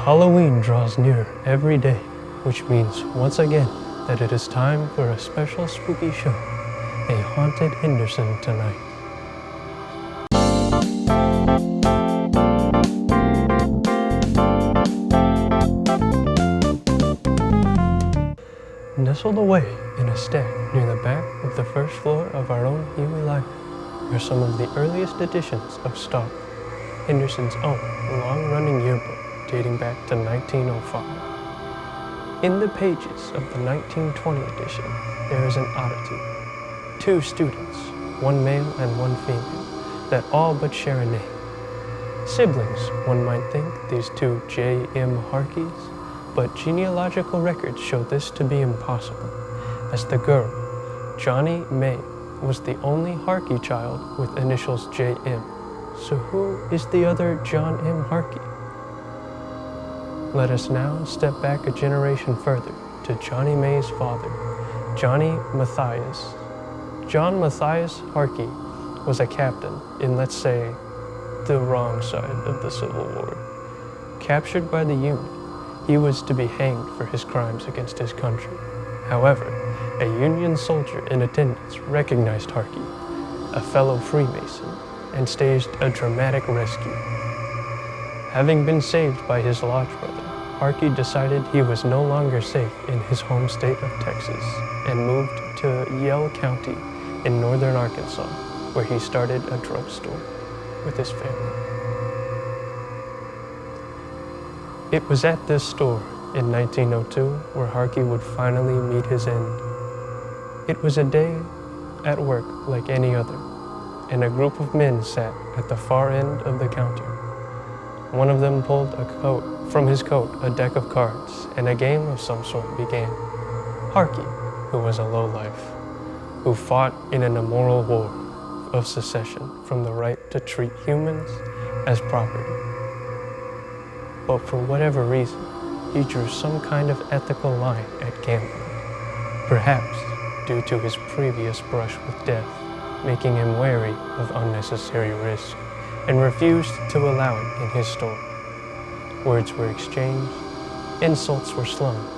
Halloween draws near every day, which means once again that it is time for a special spooky show, a haunted Henderson tonight. Nestled away in a stack near the back of the first floor of our own Huey Library are some of the earliest editions of Star, Henderson's own long-running yearbook dating back to 1905. In the pages of the 1920 edition, there is an oddity. 2 students, one male and one female, that all but share a name. Siblings, one might think, these 2 J.M. Harkeys, but genealogical records show this to be impossible, as the girl, Johnny May, was the only Harkey child with initials J.M. So who is the other John M. Harkey? Let us now step back a generation further to Johnny May's father, Johnny Matthias. John Matthias Harkey was a captain in, let's say, the wrong side of the Civil War. Captured by the Union, he was to be hanged for his crimes against his country. However, a Union soldier in attendance recognized Harkey, a fellow Freemason, and staged a dramatic rescue. Having been saved by his lodge brother, Harkey decided he was no longer safe in his home state of Texas and moved to Yell County in northern Arkansas, where he started a drugstore with his family. It was at this store in 1902 where Harkey would finally meet his end. It was a day at work like any other, and a group of men sat at the far end of the counter. One of them pulled from his coat a deck of cards, and a game of some sort began. Harkey, who was a lowlife, who fought in an immoral war of secession from the right to treat humans as property. But for whatever reason, he drew some kind of ethical line at gambling, perhaps due to his previous brush with death, making him wary of unnecessary risk, and refused to allow it in his store. Words were exchanged, insults were slung,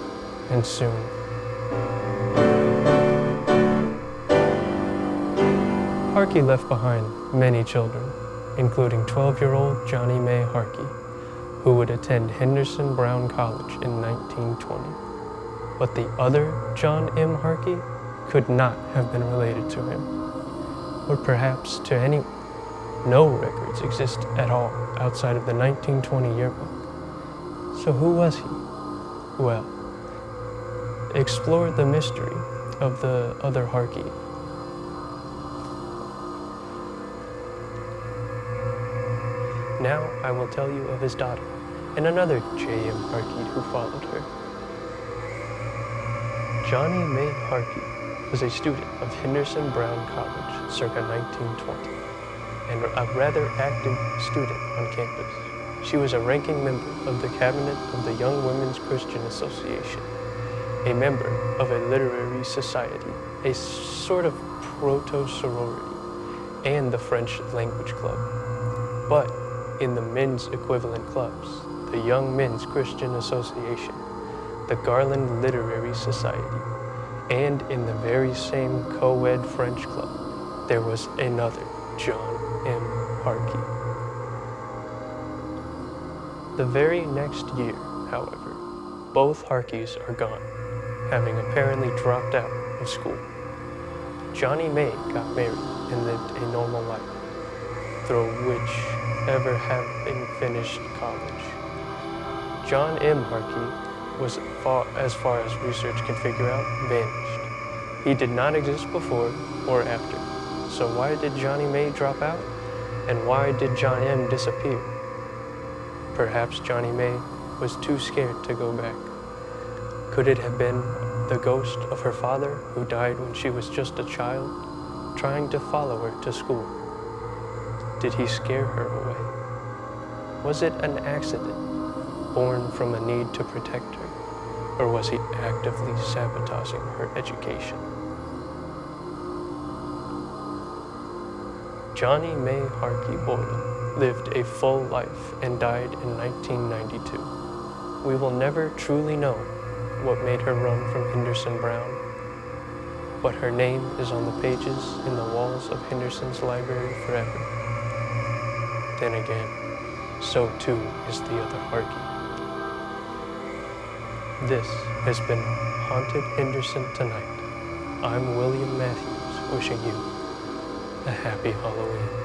and soon, Harkey left behind many children, including 12-year-old Johnny May Harkey, who would attend Henderson Brown College in 1920. But the other John M. Harkey could not have been related to him, or perhaps to anyone. No records exist at all outside of the 1920 yearbook. So who was he? Well, explore the mystery of the other Harkey. Now I will tell you of his daughter and another J.M. Harkey who followed her. Johnny May Harkey was a student of Henderson Brown College circa 1920 and a rather active student on campus. She was a ranking member of the cabinet of the Young Women's Christian Association, a member of a literary society, a sort of proto-sorority, and the French language club. But in the men's equivalent clubs, the Young Men's Christian Association, the Garland Literary Society, and in the very same co-ed French club, there was another John M. Harkey. The very next year, however, both Harkeys are gone, having apparently dropped out of school. Johnny May got married and lived a normal life, through whichever having finished college. John M. Harkey was, as far as research can figure out, vanished. He did not exist before or after. So why did Johnny May drop out? And why did John M. disappear? Perhaps Johnny May was too scared to go back. Could it have been the ghost of her father who died when she was just a child, trying to follow her to school? Did he scare her away? Was it an accident, born from a need to protect her, or was he actively sabotaging her education? Johnny May Harkey Boylan lived a full life and died in 1992. We will never truly know what made her run from Henderson Brown, but her name is on the pages in the walls of Henderson's library forever. Then again, so too is the other Harkey. This has been Haunted Henderson Tonight. I'm William Matthews, wishing you a happy Halloween.